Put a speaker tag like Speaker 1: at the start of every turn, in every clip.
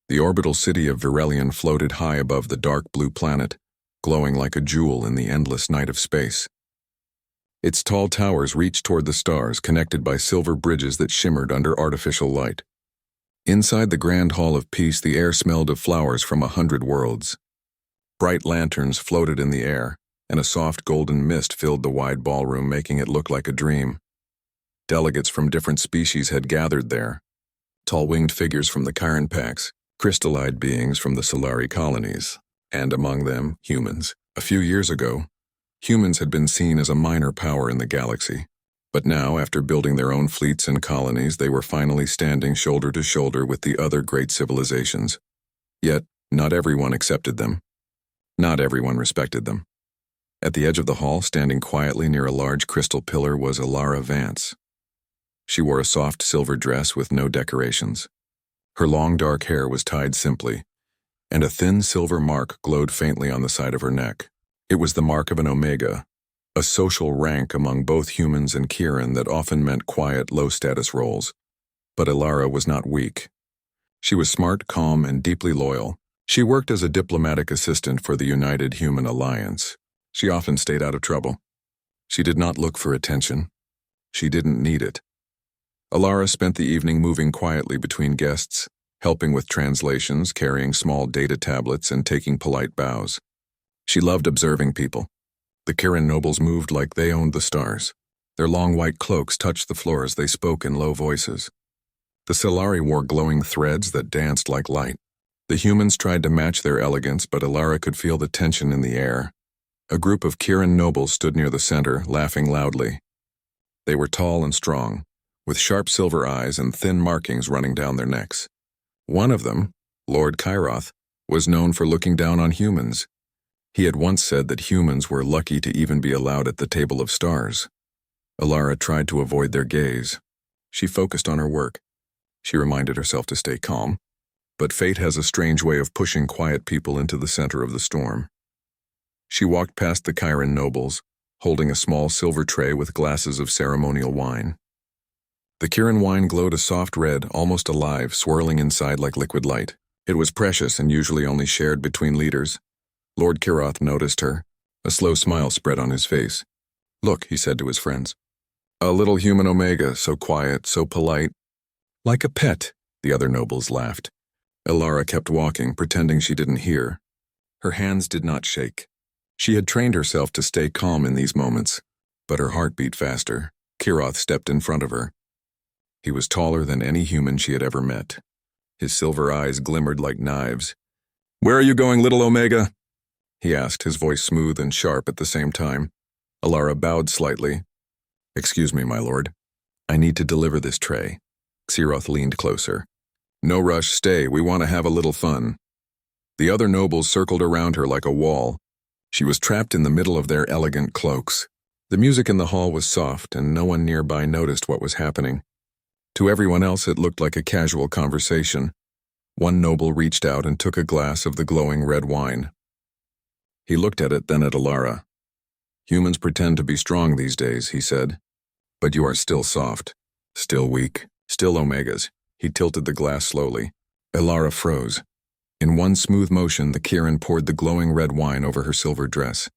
Speaker 1: The orbital city of Verelion floated high above the dark blue planet, glowing like a jewel in the endless night of space. Its tall towers reached toward the stars, connected by silver bridges that shimmered under artificial light. Inside the Grand Hall of Peace, the air smelled of flowers from 100 worlds. Bright lanterns floated in the air, and a soft golden mist filled the wide ballroom, making it look like a dream. Delegates from different species had gathered there. Tall winged figures from the Chiron Pax, crystallized beings from the Solari colonies, and among them, humans. A few years ago, humans had been seen as a minor power in the galaxy. But now, after building their own fleets and colonies, they were finally standing shoulder to shoulder with the other great civilizations. Yet, not everyone accepted them. Not everyone respected them. At the edge of the hall, standing quietly near a large crystal pillar, was Alara Vance. She wore a soft silver dress with no decorations. Her long dark hair was tied simply, and a thin silver mark glowed faintly on the side of her neck. It was the mark of an Omega, a social rank among both humans and Chiron that often meant quiet, low-status roles. But Alara was not weak. She was smart, calm, and deeply loyal. She worked as a diplomatic assistant for the United Human Alliance. She often stayed out of trouble. She did not look for attention. She didn't need it. Alara spent the evening moving quietly between guests, helping with translations, carrying small data tablets, and taking polite bows. She loved observing people. The Chiron nobles moved like they owned the stars. Their long white cloaks touched the floor as they spoke in low voices. The Solari wore glowing threads that danced like light. The humans tried to match their elegance, but Alara could feel the tension in the air. A group of Chiron nobles stood near the center, laughing loudly. They were tall and strong, with sharp silver eyes and thin markings running down their necks. One of them, Lord Kairoth, was known for looking down on humans. He had once said that humans were lucky to even be allowed at the table of stars. Alara tried to avoid their gaze. She focused on her work. She reminded herself to stay calm. But fate has a strange way of pushing quiet people into the center of the storm. She walked past the Chiron nobles, holding a small silver tray with glasses of ceremonial wine. The Chiron wine glowed a soft red, almost alive, swirling inside like liquid light. It was precious and usually only shared between leaders. Lord Kairoth noticed her. A slow smile spread on his face. "Look," he said to his friends. "A little human Omega, so quiet, so polite." "Like a pet," the other nobles laughed. Alara kept walking, pretending she didn't hear. Her hands did not shake. She had trained herself to stay calm in these moments, but her heart beat faster. Kairoth stepped in front of her. He was taller than any human she had ever met. His silver eyes glimmered like knives. "Where are you going, little Omega?" he asked, his voice smooth and sharp at the same time. Alara bowed slightly. "Excuse me, my lord. I need to deliver this tray." Kairoth leaned closer. "No rush, stay, we want to have a little fun." The other nobles circled around her like a wall. She was trapped in the middle of their elegant cloaks. The music in the hall was soft, and no one nearby noticed what was happening. To everyone else, it looked like a casual conversation. One noble reached out and took a glass of the glowing red wine. He looked at it, then at Alara. "Humans pretend to be strong these days," he said. "But you are still soft, still weak, still Omegas." He tilted the glass slowly. Alara froze. In one smooth motion, the Chiron poured the glowing red wine over her silver dress.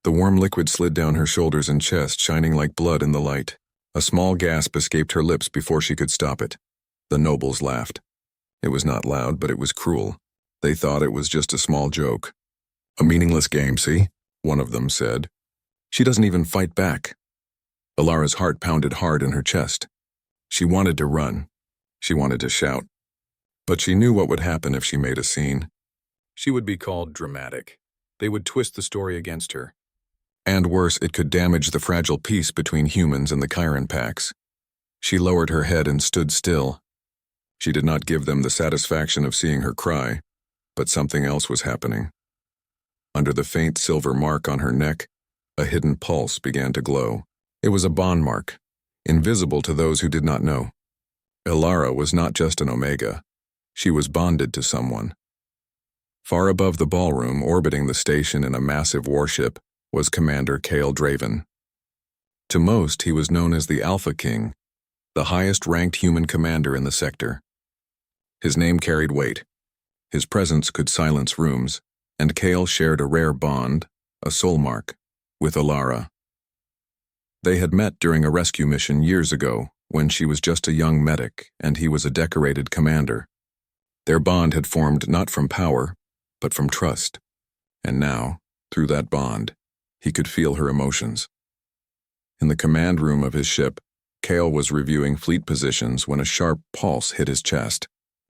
Speaker 1: The warm liquid slid down her shoulders and chest, shining like blood in the light. A small gasp escaped her lips before she could stop it. The nobles laughed. It was not loud, but it was cruel. They thought it was just a small joke. "A meaningless game, see?" one of them said. "She doesn't even fight back." Alara's heart pounded hard in her chest. She wanted to run. She wanted to shout. But she knew what would happen if she made a scene. She would be called dramatic. They would twist the story against her. And worse, it could damage the fragile peace between humans and the Chiron Pax. She lowered her head and stood still. She did not give them the satisfaction of seeing her cry, but something else was happening. Under the faint silver mark on her neck, a hidden pulse began to glow. It was a bond mark, invisible to those who did not know. Alara was not just an Omega. She was bonded to someone. Far above the ballroom, orbiting the station in a massive warship, was Commander Kale Draven. To most, he was known as the Alpha King, the highest-ranked human commander in the sector. His name carried weight. His presence could silence rooms, and Cale shared a rare bond, a soul mark, with Alara. They had met during a rescue mission years ago, when she was just a young medic and he was a decorated commander. Their bond had formed not from power, but from trust. And now, through that bond, he could feel her emotions. In the command room of his ship, Cale was reviewing fleet positions when a sharp pulse hit his chest.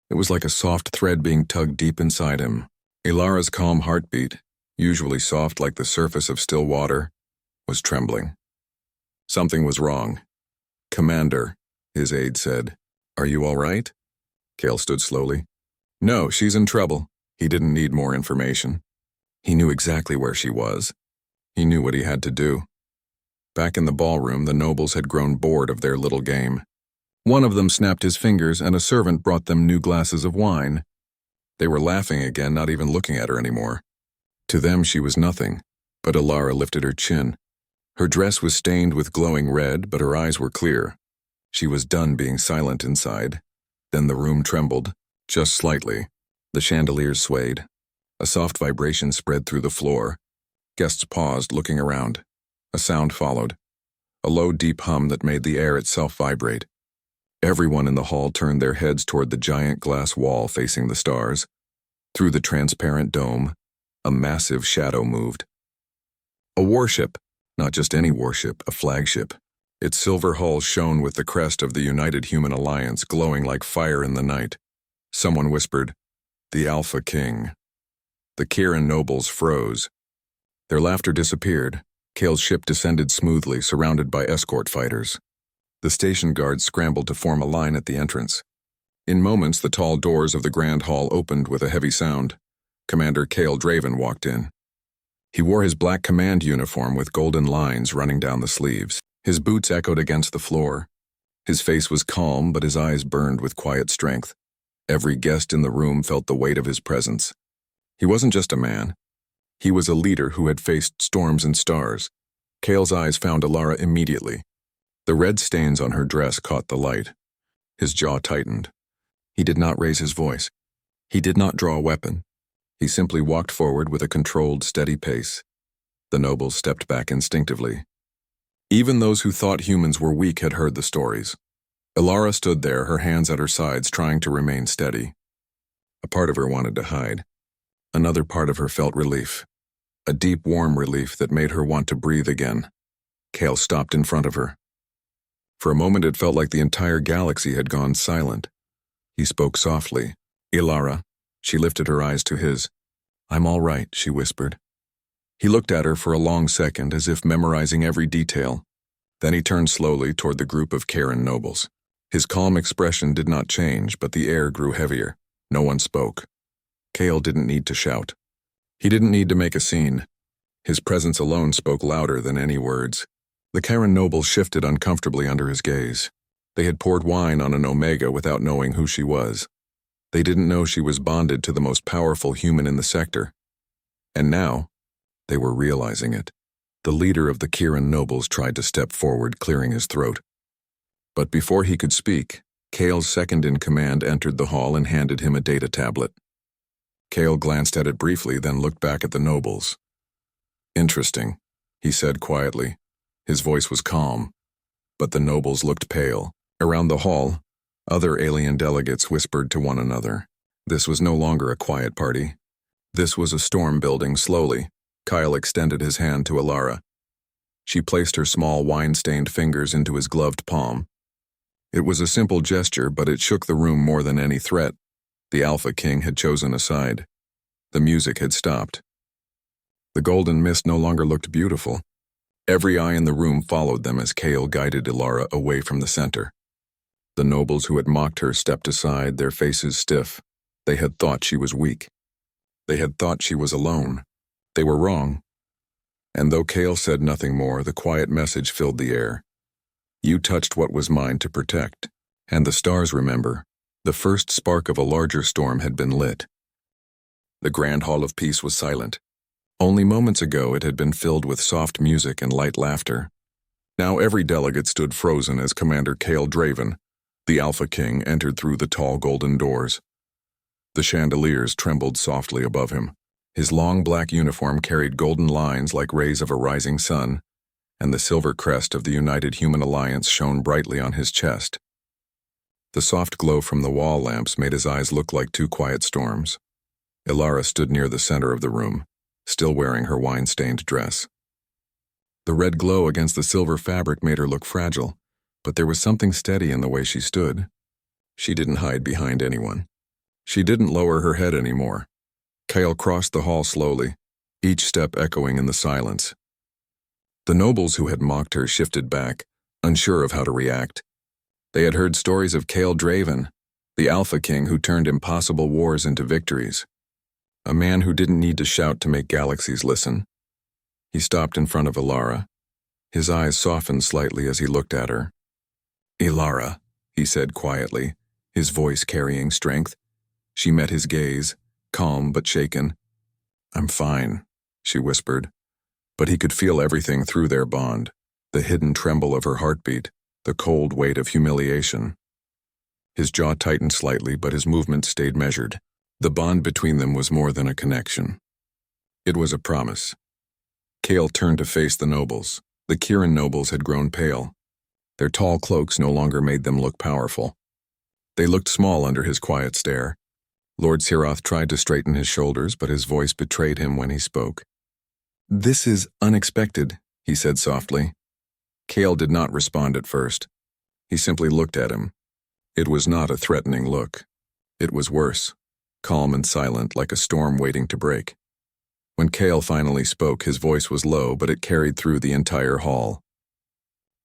Speaker 1: It was like a soft thread being tugged deep inside him. Alara's calm heartbeat, usually soft like the surface of still water, was trembling. Something was wrong. "Commander," his aide said. "Are you all right?" Cale stood slowly. "No, she's in trouble." He didn't need more information. He knew exactly where she was. He knew what he had to do. Back in the ballroom, the nobles had grown bored of their little game. One of them snapped his fingers and a servant brought them new glasses of wine. They were laughing again, not even looking at her anymore. To them she was nothing, but Alara lifted her chin. Her dress was stained with glowing red, but her eyes were clear. She was done being silent inside. Then the room trembled, just slightly. The chandeliers swayed. A soft vibration spread through the floor. Guests paused, looking around. A sound followed. A low, deep hum that made the air itself vibrate. Everyone in the hall turned their heads toward the giant glass wall facing the stars. Through the transparent dome, a massive shadow moved. A warship, not just any warship, a flagship. Its silver hull shone with the crest of the United Human Alliance glowing like fire in the night. Someone whispered, "The Alpha King." The Kirin nobles froze. Their laughter disappeared. Cale's ship descended smoothly, surrounded by escort fighters. The station guards scrambled to form a line at the entrance. In moments, the tall doors of the Grand Hall opened with a heavy sound. Commander Cale Draven walked in. He wore his black command uniform with golden lines running down the sleeves. His boots echoed against the floor. His face was calm, but his eyes burned with quiet strength. Every guest in the room felt the weight of his presence. He wasn't just a man. He was a leader who had faced storms and stars. Cale's eyes found Alara immediately. The red stains on her dress caught the light. His jaw tightened. He did not raise his voice. He did not draw a weapon. He simply walked forward with a controlled, steady pace. The nobles stepped back instinctively. Even those who thought humans were weak had heard the stories. Alara stood there, her hands at her sides, trying to remain steady. A part of her wanted to hide. Another part of her felt relief. A deep, warm relief that made her want to breathe again. Cale stopped in front of her. For a moment it felt like the entire galaxy had gone silent. He spoke softly. "Alara." She lifted her eyes to his. "I'm all right," she whispered. He looked at her for a long second, as if memorizing every detail. Then he turned slowly toward the group of Kirin nobles. His calm expression did not change, but the air grew heavier. No one spoke. Cale didn't need to shout. He didn't need to make a scene. His presence alone spoke louder than any words. The Kirin nobles shifted uncomfortably under his gaze. They had poured wine on an Omega without knowing who she was. They didn't know she was bonded to the most powerful human in the sector. And now, they were realizing it. The leader of the Kirin nobles tried to step forward, clearing his throat. But before he could speak, Cale's second-in-command entered the hall and handed him a data tablet. Cale glanced at it briefly, then looked back at the nobles. "Interesting," he said quietly. His voice was calm, but the nobles looked pale. Around the hall, other alien delegates whispered to one another. This was no longer a quiet party. This was a storm building slowly. Kyle extended his hand to Alara. She placed her small wine-stained fingers into his gloved palm. It was a simple gesture, but it shook the room more than any threat. The Alpha King had chosen a side. The music had stopped. The golden mist no longer looked beautiful. Every eye in the room followed them as Cale guided Alara away from the center. The nobles who had mocked her stepped aside, their faces stiff. They had thought she was weak. They had thought she was alone. They were wrong. And though Cale said nothing more, the quiet message filled the air. "You touched what was mine to protect." And the stars remember. The first spark of a larger storm had been lit. The Grand Hall of Peace was silent. Only moments ago it had been filled with soft music and light laughter. Now every delegate stood frozen as Commander Cale Draven, the Alpha King, entered through the tall golden doors. The chandeliers trembled softly above him. His long black uniform carried golden lines like rays of a rising sun, and the silver crest of the United Human Alliance shone brightly on his chest. The soft glow from the wall lamps made his eyes look like two quiet storms. Ilara stood near the center of the room, still wearing her wine-stained dress. The red glow against the silver fabric made her look fragile, but there was something steady in the way she stood. She didn't hide behind anyone. She didn't lower her head anymore. Kale crossed the hall slowly, each step echoing in the silence. The nobles who had mocked her shifted back, unsure of how to react. They had heard stories of Kale Draven, the Alpha King who turned impossible wars into victories. A man who didn't need to shout to make galaxies listen. He stopped in front of Ilara. His eyes softened slightly as he looked at her. "Ilara," he said quietly, his voice carrying strength. She met his gaze, calm but shaken. "I'm fine," she whispered. But he could feel everything through their bond, the hidden tremble of her heartbeat, the cold weight of humiliation. His jaw tightened slightly, but his movements stayed measured. The bond between them was more than a connection. It was a promise. Kale turned to face the nobles. The Kirin nobles had grown pale. Their tall cloaks no longer made them look powerful. They looked small under his quiet stare. Lord Siroth tried to straighten his shoulders, but his voice betrayed him when he spoke. "This is unexpected," he said softly. Kale did not respond at first. He simply looked at him. It was not a threatening look. It was worse, calm and silent, like a storm waiting to break. When Kale finally spoke, his voice was low, but it carried through the entire hall.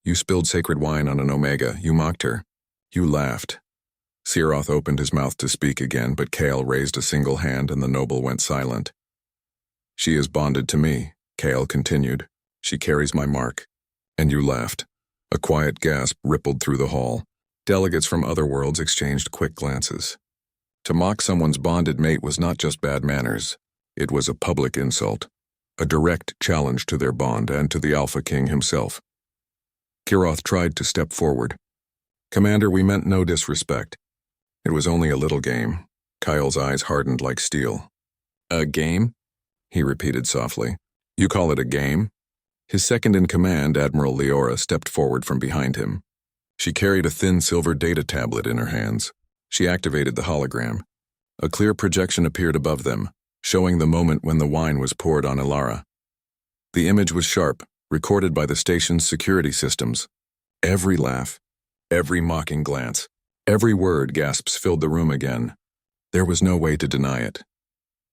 Speaker 1: "You spilled sacred wine on an Omega. You mocked her. You laughed." Siroth opened his mouth to speak again, but Kale raised a single hand and the noble went silent. "She is bonded to me," Kale continued. "She carries my mark." "And you laughed." A quiet gasp rippled through the hall. Delegates from other worlds exchanged quick glances. To mock someone's bonded mate was not just bad manners. It was a public insult, a direct challenge to their bond and to the Alpha King himself. Siroth tried to step forward. "Commander, we meant no disrespect. It was only a little game." Kyle's eyes hardened like steel. "A game?" he repeated softly. "You call it a game?" His second-in-command, Admiral Leora, stepped forward from behind him. She carried a thin silver data tablet in her hands. She activated the hologram. A clear projection appeared above them, showing the moment when the wine was poured on Ilara. The image was sharp, recorded by the station's security systems. Every laugh, every mocking glance, every word gasps filled the room again. There was no way to deny it.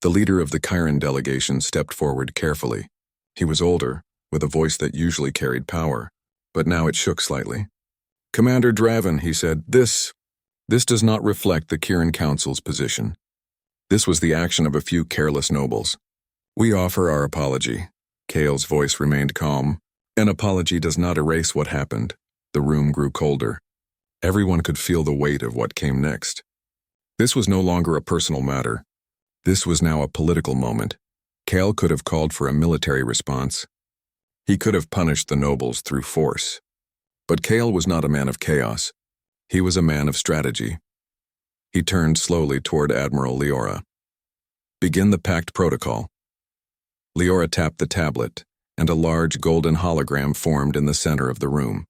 Speaker 1: The leader of the Kirin delegation stepped forward carefully. He was older, with a voice that usually carried power, but now it shook slightly. "Commander Draven," he said, this does not reflect the Kirin Council's position. This was the action of a few careless nobles. We offer our apology." Kale's voice remained calm. "An apology does not erase what happened." The room grew colder. Everyone could feel the weight of what came next. This was no longer a personal matter. This was now a political moment. Kale could have called for a military response. He could have punished the nobles through force. But Kale was not a man of chaos. He was a man of strategy. He turned slowly toward Admiral Leora. "Begin the pact protocol." Leora tapped the tablet, and a large golden hologram formed in the center of the room.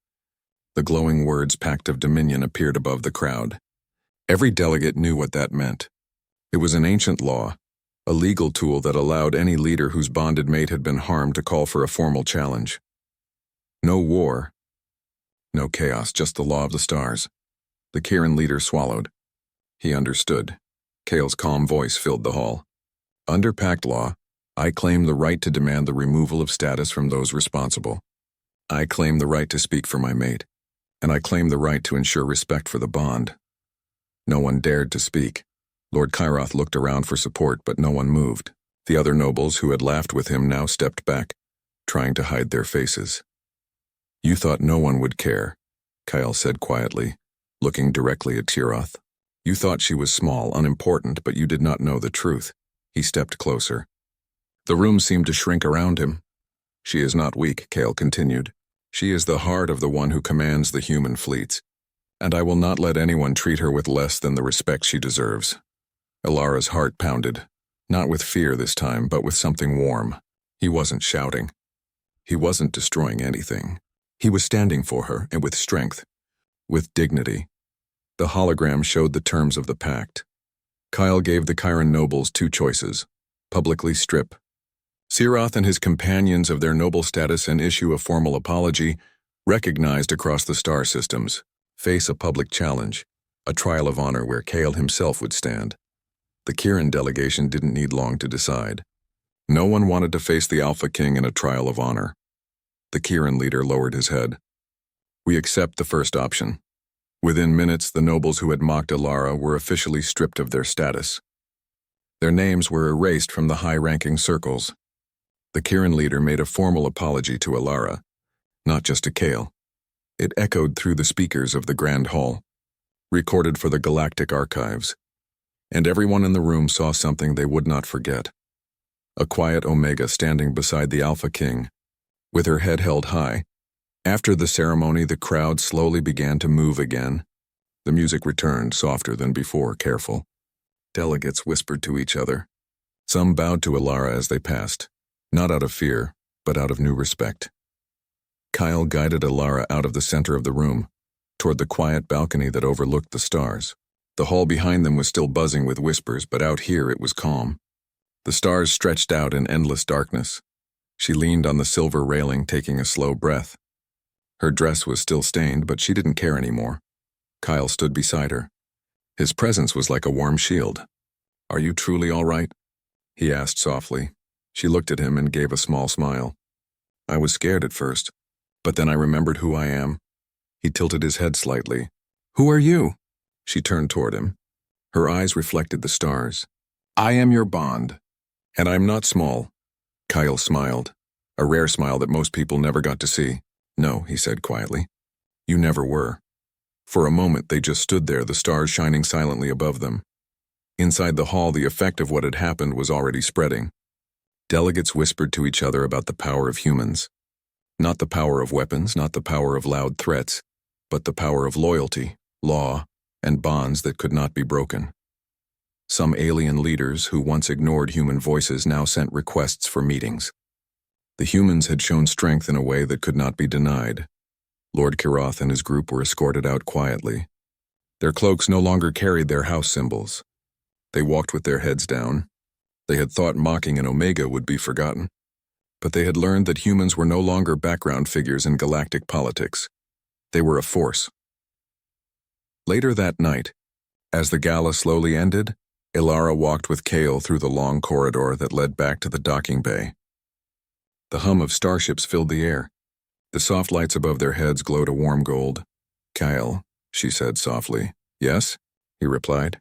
Speaker 1: The glowing words "Pact of Dominion" appeared above the crowd. Every delegate knew what that meant. It was an ancient law, a legal tool that allowed any leader whose bonded mate had been harmed to call for a formal challenge. No war, no chaos, just the law of the stars. The Kirin leader swallowed. He understood. Kale's calm voice filled the hall. "Under pact law, I claim the right to demand the removal of status from those responsible. I claim the right to speak for my mate, and I claim the right to ensure respect for the bond." No one dared to speak. Lord Siroth looked around for support, but no one moved. The other nobles who had laughed with him now stepped back, trying to hide their faces. "You thought no one would care," Kyle said quietly, looking directly at Siroth. "You thought she was small, unimportant, but you did not know the truth." He stepped closer. The room seemed to shrink around him. "She is not weak," Kale continued. "She is the heart of the one who commands the human fleets, and I will not let anyone treat her with less than the respect she deserves." Ilara's heart pounded, not with fear this time, but with something warm. He wasn't shouting. He wasn't destroying anything. He was standing for her, and with strength, with dignity. The hologram showed the terms of the pact. Kyle gave the Chiron nobles two choices: publicly strip Siroth and his companions of their noble status and issue a formal apology, recognized across the star systems, face a public challenge, a trial of honor where Kale himself would stand. The Chiron delegation didn't need long to decide. No one wanted to face the Alpha King in a trial of honor. The Chiron leader lowered his head. We accept the first option. Within minutes, the nobles who had mocked Ilara were officially stripped of their status. Their names were erased from the high-ranking circles. The Chiron leader made a formal apology to Ilara, not just to Kale. It echoed through the speakers of the Grand Hall, recorded for the Galactic Archives, and everyone in the room saw something they would not forget. A quiet Omega standing beside the Alpha King, with her head held high. After the ceremony, the crowd slowly began to move again. The music returned, softer than before, careful. Delegates whispered to each other. Some bowed to Ilara as they passed, not out of fear, but out of new respect. Kyle guided Ilara out of the center of the room, toward the quiet balcony that overlooked the stars. The hall behind them was still buzzing with whispers, but out here it was calm. The stars stretched out in endless darkness. She leaned on the silver railing, taking a slow breath. Her dress was still stained, but she didn't care anymore. Kyle stood beside her. His presence was like a warm shield. "Are you truly all right?" he asked softly. She looked at him and gave a small smile. "I was scared at first, but then I remembered who I am." He tilted his head slightly. "Who are you?" She turned toward him. Her eyes reflected the stars. "I am your bond, and I'm not small." Kyle smiled, a rare smile that most people never got to see. "No," he said quietly. "You never were." For a moment they just stood there, the stars shining silently above them. Inside the hall, the effect of what had happened was already spreading. Delegates whispered to each other about the power of humans. Not the power of weapons, not the power of loud threats, but the power of loyalty, law, and bonds that could not be broken. Some alien leaders who once ignored human voices now sent requests for meetings. The humans had shown strength in a way that could not be denied. Lord Kiroth and his group were escorted out quietly. Their cloaks no longer carried their house symbols. They walked with their heads down. They had thought mocking an Omega would be forgotten, but they had learned that humans were no longer background figures in galactic politics. They were a force. Later that night, as the gala slowly ended, Ilara walked with Kale through the long corridor that led back to the docking bay. The hum of starships filled the air. The soft lights above their heads glowed a warm gold. "Kyle," she said softly. "Yes?" he replied.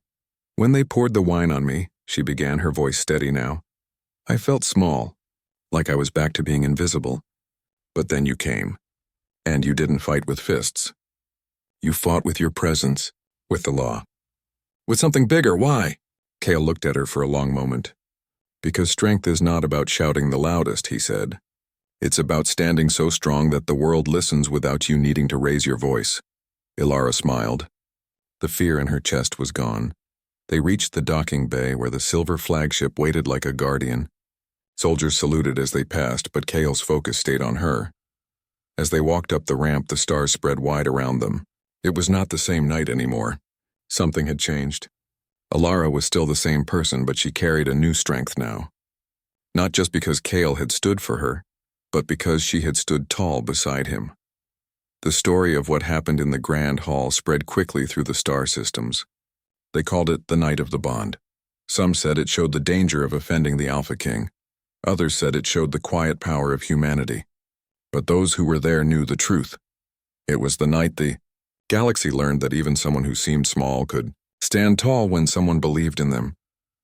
Speaker 1: "When they poured the wine on me," she began, her voice steady now, "I felt small, like I was back to being invisible. But then you came, and you didn't fight with fists. You fought with your presence, with the law. With something bigger, why?" Kale looked at her for a long moment. "Because strength is not about shouting the loudest," he said. "It's about standing so strong that the world listens without you needing to raise your voice." Ilara smiled. The fear in her chest was gone. They reached the docking bay where the silver flagship waited like a guardian. Soldiers saluted as they passed, but Kale's focus stayed on her. As they walked up the ramp, the stars spread wide around them. It was not the same night anymore. Something had changed. Ilara was still the same person, but she carried a new strength now. Not just because Kale had stood for her, but because she had stood tall beside him. The story of what happened in the Grand Hall spread quickly through the star systems. They called it the Night of the Bond. Some said it showed the danger of offending the Alpha King. Others said it showed the quiet power of humanity. But those who were there knew the truth. It was the night the galaxy learned that even someone who seemed small could stand tall when someone believed in them.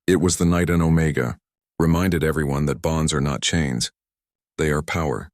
Speaker 1: It was the night an Omega reminded everyone that bonds are not chains. They are power.